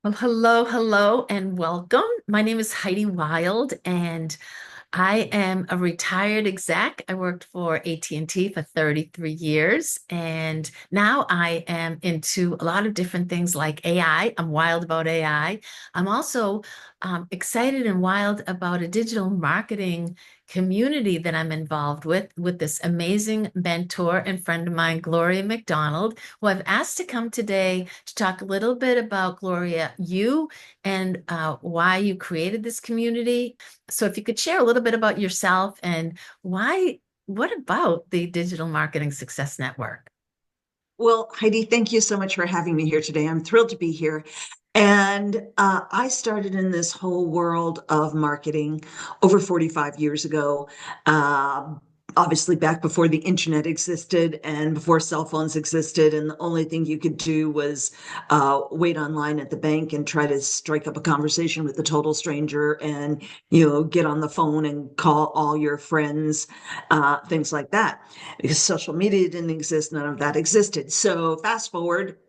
Well, hello, hello, and welcome. My name is Heidi Wild, and I am a retired exec. I worked for AT&T for 33 years, and now I am into a lot of different things like AI. I'm wild about AI. I'm also excited and wild about a digital marketing community that I'm involved with this amazing mentor and friend of mine, Gloria McDonald, who I've asked to come today to talk a little bit about Gloria, you and why you created this community. So if you could share a little bit about yourself and what about the Digital Marketing Success Network? Well, Heidi, thank you so much for having me here today. I'm thrilled to be here. And I started in this whole world of marketing over 45 years ago. Uh, Obviously, back before the internet existed and before cell phones existed, and the only thing you could do was wait online at the bank and try to strike up a conversation with a total stranger, and get on the phone and call all your friends, things like that. Because social media didn't exist, none of that existed. So fast forward,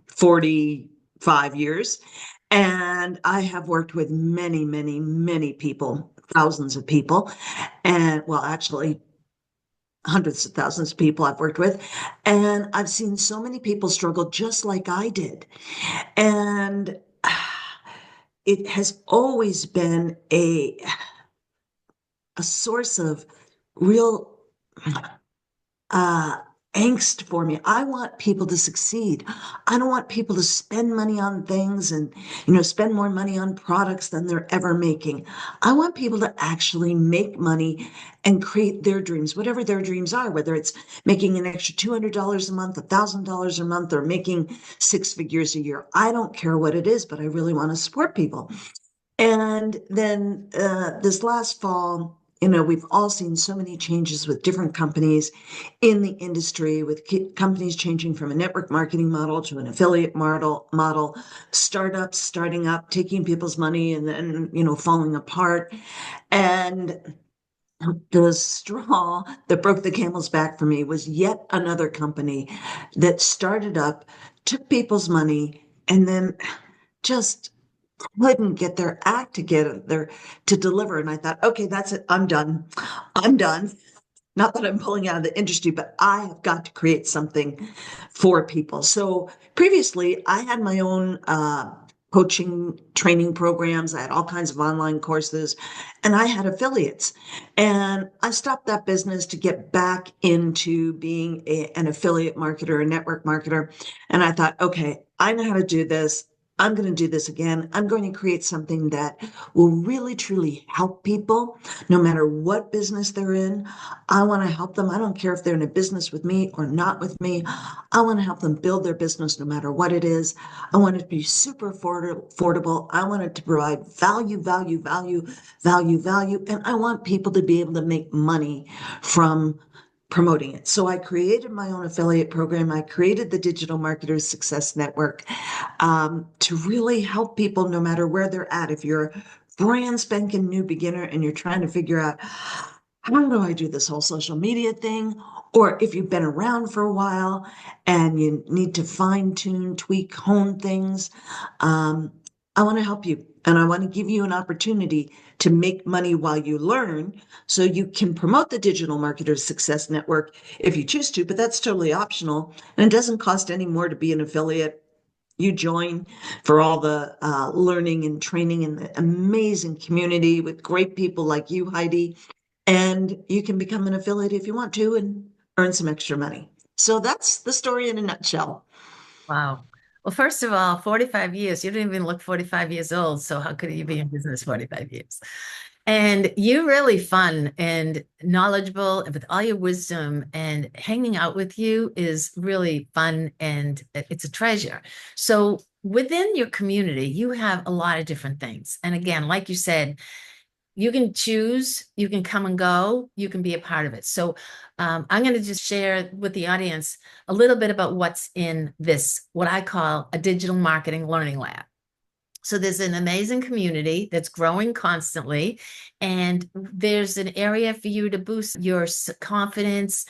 45 years. And I have worked with many, many, many people, thousands of people, and well, actually, hundreds of thousands of people I've worked with. And I've seen so many people struggle just like I did. And it has always been a source of real uh, angst for me. I want people to succeed. I don't want people to spend money on things and, spend more money on products than they're ever making. I want people to actually make money and create their dreams, whatever their dreams are, whether it's making an extra $200 a month, $1,000 a month, or making six figures a year. I don't care what it is, but I really want to support people. And then this last fall, we've all seen so many changes with different companies in the industry, with companies changing from a network marketing model to an affiliate model, startups starting up, taking people's money and then, falling apart. And the straw that broke the camel's back for me was yet another company that started up, took people's money, and then just couldn't get their act together to deliver. And I thought, okay, that's it. I'm done. I'm done. Not that I'm pulling out of the industry, but I have got to create something for people. So previously, I had my own coaching training programs. I had all kinds of online courses, and I had affiliates. And I stopped that business to get back into being an affiliate marketer, a network marketer. And I thought, okay, I know how to do this. I'm going to do this again. I'm going to create something that will really, truly help people no matter what business they're in. I want to help them. I don't care if they're in a business with me or not with me. I want to help them build their business no matter what it is. I want it to be super affordable. I want it to provide value, value, value, value, value. And I want people to be able to make money from promoting it. So I created my own affiliate program. I created the Digital Marketers Success Network to really help people no matter where they're at. If you're a brand spanking new beginner and you're trying to figure out how do I do this whole social media thing? Or if you've been around for a while and you need to fine tune, tweak, hone things, I want to help you. And I want to give you an opportunity to make money while you learn so you can promote the Digital Marketers Success Network if you choose to, but that's totally optional. And it doesn't cost any more to be an affiliate. You join for all the learning and training in the amazing community with great people like you, Heidi. And you can become an affiliate if you want to and earn some extra money. So that's the story in a nutshell. Wow. Well, first of all, 45 years, you didn't even look 45 years old. So how could you be in business 45 years? And you're really fun and knowledgeable with all your wisdom, and hanging out with you is really fun and it's a treasure. So within your community, you have a lot of different things. And again, like you said, you can choose, you can come and go, you can be a part of it. So I'm going to just share with the audience a little bit about what's in this, what I call a digital marketing learning lab. So there's an amazing community that's growing constantly, and there's an area for you to boost your confidence,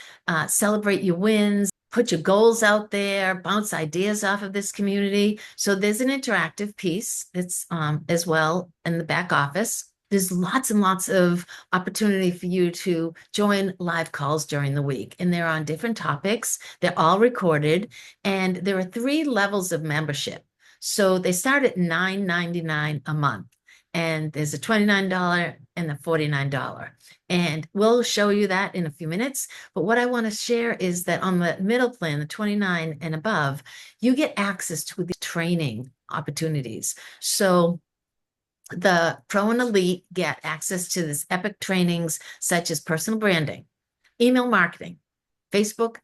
celebrate your wins. put your goals out there, bounce ideas off of this community. So there's an interactive piece that's as well in the back office. There's lots and lots of opportunity for you to join live calls during the week, and they're on different topics. They're all recorded, and there are three levels of membership. So they start at $9.99 a month, and there's a $29 and a $49. And we'll show you that in a few minutes. But what I want to share is that on the middle plan, the 29 and above, you get access to the training opportunities. So the pro and elite get access to this epic trainings such as personal branding, email marketing, Facebook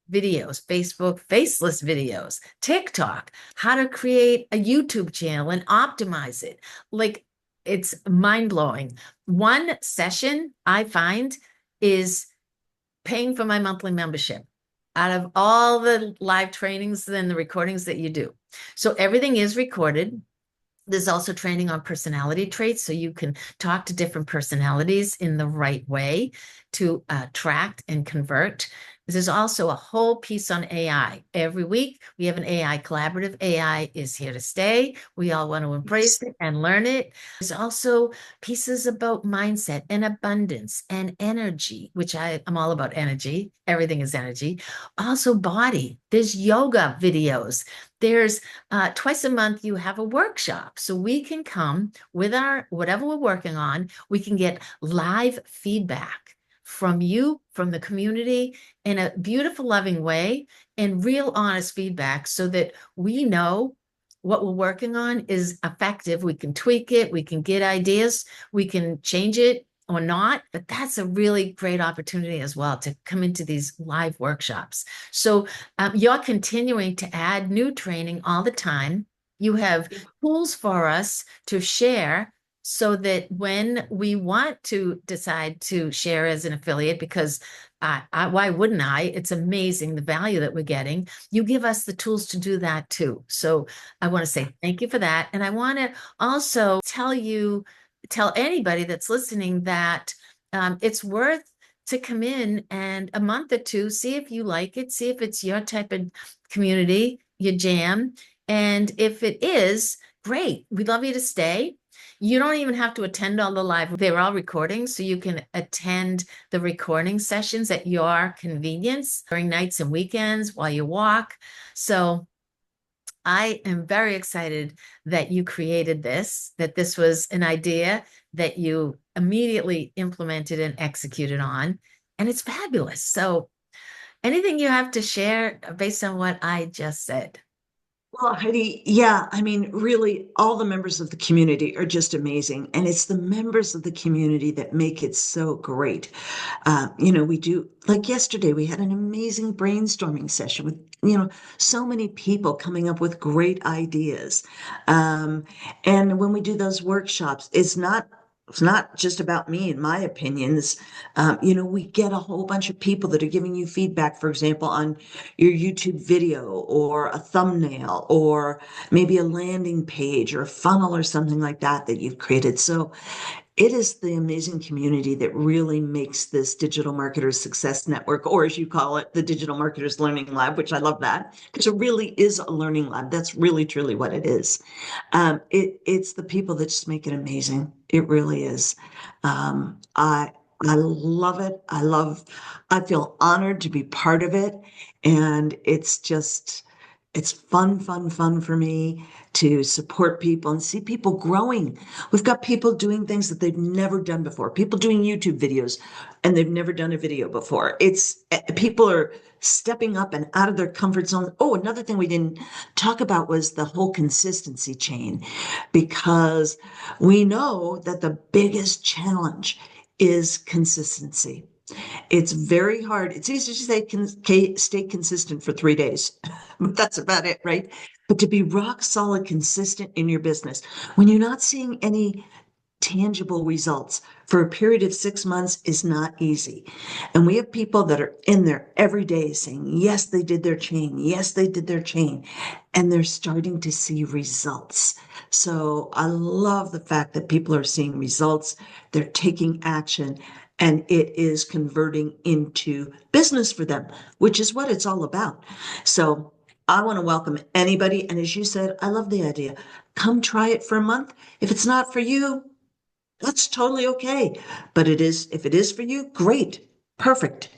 videos, Facebook faceless videos, TikTok, how to create a YouTube channel and optimize it. Like, it's mind blowing. One session I find is paying for my monthly membership out of all the live trainings and the recordings that you do. So everything is recorded. There's also training on personality traits, so you can talk to different personalities in the right way to attract and convert. There's also a whole piece on AI. Every week, we have an AI collaborative. AI is here to stay. We all want to embrace it and learn it. There's also pieces about mindset and abundance and energy, which I'm all about energy. Everything is energy. Also, body. There's yoga videos. There's twice a month you have a workshop, so we can come with our whatever we're working on. We can get live feedback from you, from the community, in a beautiful, loving way, and real honest feedback, so that we know what we're working on is effective. We can tweak it, we can get ideas, we can change it or not. But that's a really great opportunity as well to come into these live workshops. So you're continuing to add new training all the time. You have tools for us to share, so that when we want to decide to share as an affiliate, because why wouldn't I? It's amazing the value that we're getting. You give us the tools to do that too. So I want to say thank you for that. And I want to also tell anybody that's listening that it's worth to come in and a month or two, see if you like it, see if it's your type of community, your jam. And if it is, great. We'd love you to stay. You don't even have to attend all the live. They're all recordings, so you can attend the recording sessions at your convenience during nights and weekends while you walk. So I am very excited that you created this, that this was an idea that you immediately implemented and executed on, and it's fabulous. So anything you have to share based on what I just said? Well, Heidi, yeah, I mean, really, all the members of the community are just amazing. And it's the members of the community that make it so great. We do, like yesterday, we had an amazing brainstorming session with, so many people coming up with great ideas. Um, and when we do those workshops, it's not just about me and my opinions. We get a whole bunch of people that are giving you feedback, for example, on your YouTube video or a thumbnail or maybe a landing page or a funnel or something like that you've created. So it is the amazing community that really makes this Digital Marketers Success Network, or as you call it, the Digital Marketers Learning Lab, which I love that because it really is a learning lab. That's really, truly what it is. It's the people that just make it amazing. It really is. I love it. I feel honored to be part of it. And it's fun, fun, fun for me to support people and see people growing. We've got people doing things that they've never done before, people doing YouTube videos and they've never done a video before. People are stepping up and out of their comfort zone. Oh, another thing we didn't talk about was the whole consistency chain, because we know that the biggest challenge is consistency. It's very hard. It's easy to say stay consistent for 3 days, but that's about it, right? But to be rock solid consistent in your business, when you're not seeing any tangible results for a period of 6 months is not easy. And we have people that are in there every day saying, yes, they did their chain. Yes, they did their chain. And they're starting to see results. So I love the fact that people are seeing results. They're taking action. and it is converting into business for them, which is what it's all about. So I want to welcome anybody. And as you said, I love the idea. Come try it for a month. If it's not for you, that's totally okay. But it is, if it is for you, great, perfect,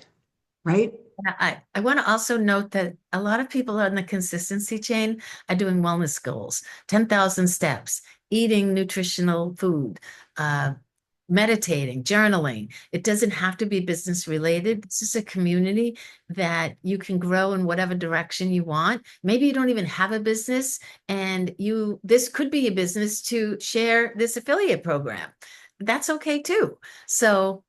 right? I want to also note that a lot of people on the consistency chain are doing wellness goals, 10,000 steps, eating nutritional food, uh, meditating, journaling. It doesn't have to be business related. It's just a community that you can grow in whatever direction you want. Maybe you don't even have a business and this could be a business to share this affiliate program. That's okay too. So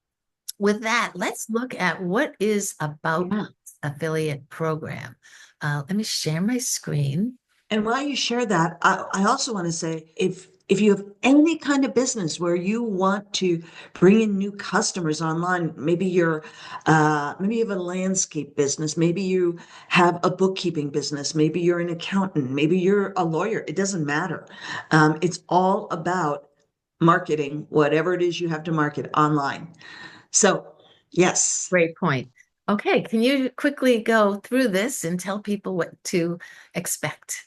with that, let's look at what is about Yeah. affiliate program. Let me share my screen. And while you share that, I also want to say if you have any kind of business where you want to bring in new customers online, maybe you have a landscape business, maybe you have a bookkeeping business, maybe you're an accountant, maybe you're a lawyer. It doesn't matter. It's all about marketing whatever it is you have to market online. So, yes. Great point. Okay, can you quickly go through this and tell people what to expect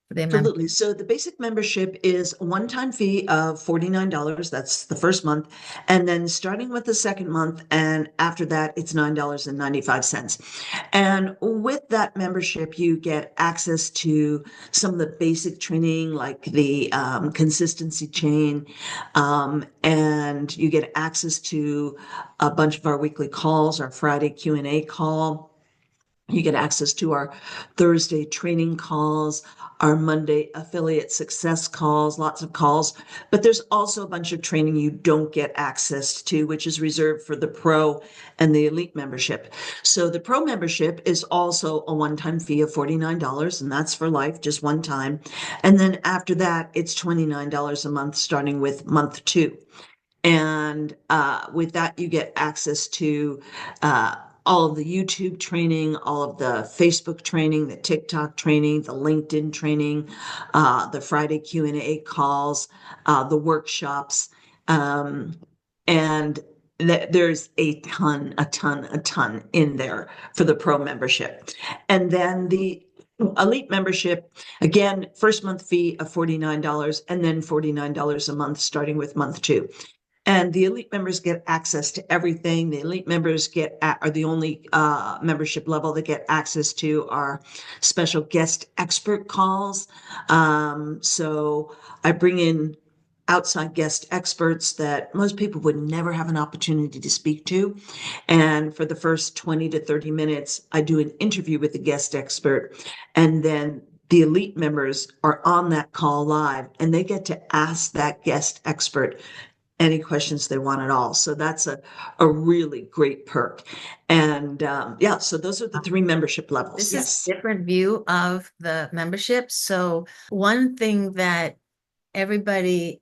for their membership? Absolutely. So the basic membership is a one-time fee of $49. That's the first month. And then starting with the second month, and after that, it's $9.95. And with that membership, you get access to some of the basic training, like the consistency chain, and you get access to a bunch of our weekly calls, our Friday Q&A call. You get access to our Thursday training calls, our Monday affiliate success calls, lots of calls. But there's also a bunch of training you don't get access to, which is reserved for the pro and the elite membership. So the pro membership is also a one-time fee of $49, and that's for life, just one time. And then after that, it's $29 a month, starting with month two. And with that, you get access to all of the YouTube training, all of the Facebook training, the TikTok training, the LinkedIn training, the Friday Q&A calls, the workshops. Um, and there's a ton in there for the pro membership. And then the elite membership, again, first month fee of $49 and then $49 a month starting with month two. And the elite members get access to everything. The elite members are the only membership level that get access to our special guest expert calls. So I bring in outside guest experts that most people would never have an opportunity to speak to. And for the first 20 to 30 minutes, I do an interview with the guest expert. And then the elite members are on that call live and they get to ask that guest expert any questions they want at all. So that's a really great perk. And yeah, so those are the three membership levels. This is Yes. a different view of the membership. So one thing that everybody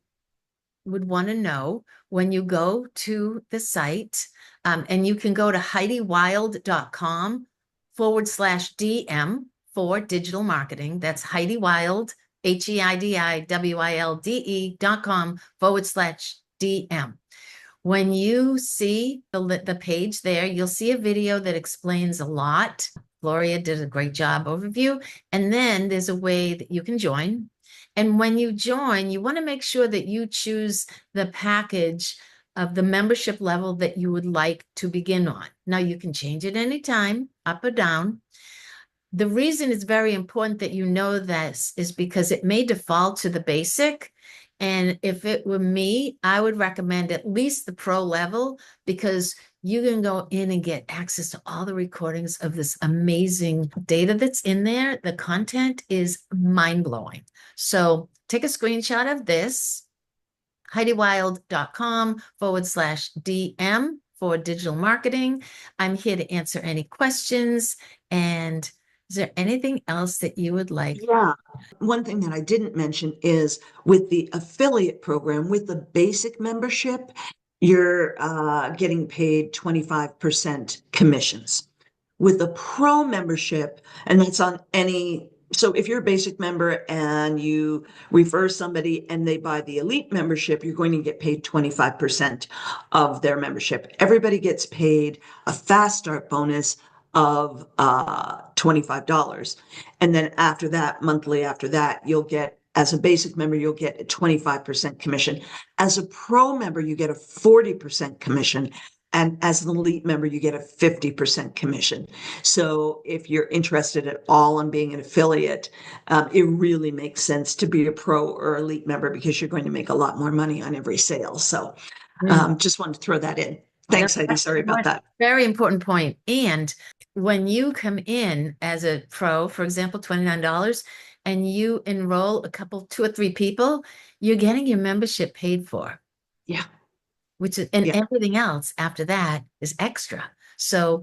would want to know when you go to the site, and you can go to HeidiWild.com/DM for digital marketing. That's Heidi Wild, HeidiWilde.com/DM. When you see the page there, you'll see a video that explains a lot. Gloria did a great job overview. And then there's a way that you can join. And when you join, you want to make sure that you choose the package of the membership level that you would like to begin on. Now you can change it anytime, up or down. The reason it's very important that you know this is because it may default to the basic. And if it were me, I would recommend at least the pro level because you can go in and get access to all the recordings of this amazing data that's in there. The content is mind-blowing. So take a screenshot of this, HeidiWild.com/DM for digital marketing. I'm here to answer any questions. And is there anything else that you would like? Yeah. One thing that I didn't mention is with the affiliate program, with the basic membership, you're getting paid 25% commissions. With the pro membership, and that's on any So if you're a basic member and you refer somebody and they buy the elite membership, you're going to get paid 25% of their membership. Everybody gets paid a fast start bonus of $25. And then after that, monthly after that, you'll get, as a basic member, you'll get a 25% commission. As a pro member, you get a 40% commission. And as an elite member, you get a 50% commission. So if you're interested at all in being an affiliate, it really makes sense to be a pro or elite member because you're going to make a lot more money on every sale. So just wanted to throw that in. No, Thanks, Heidi. that's Sorry about one that. very important point. And when you come in as a pro, for example, $29, and you enroll a couple, two or three people, you're getting your membership paid for, Yeah. which is, and Yeah. everything else after that is extra. So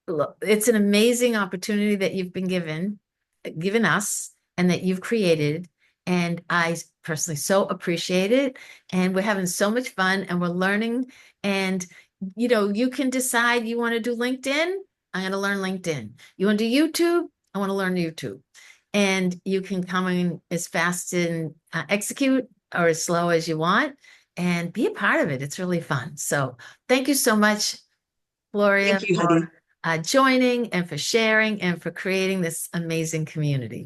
look, it's an amazing opportunity that you've been given us, and that you've created. And I personally so appreciate it. And we're having so much fun and we're learning. And, you can decide you want to do LinkedIn. I'm going to learn LinkedIn. You want to do YouTube? I want to learn YouTube. And you can come in as fast and execute, or as slow as you want, and be a part of it. It's really fun. So thank you so much, Gloria, Thank you, Heidi. for joining and for sharing and for creating this amazing community.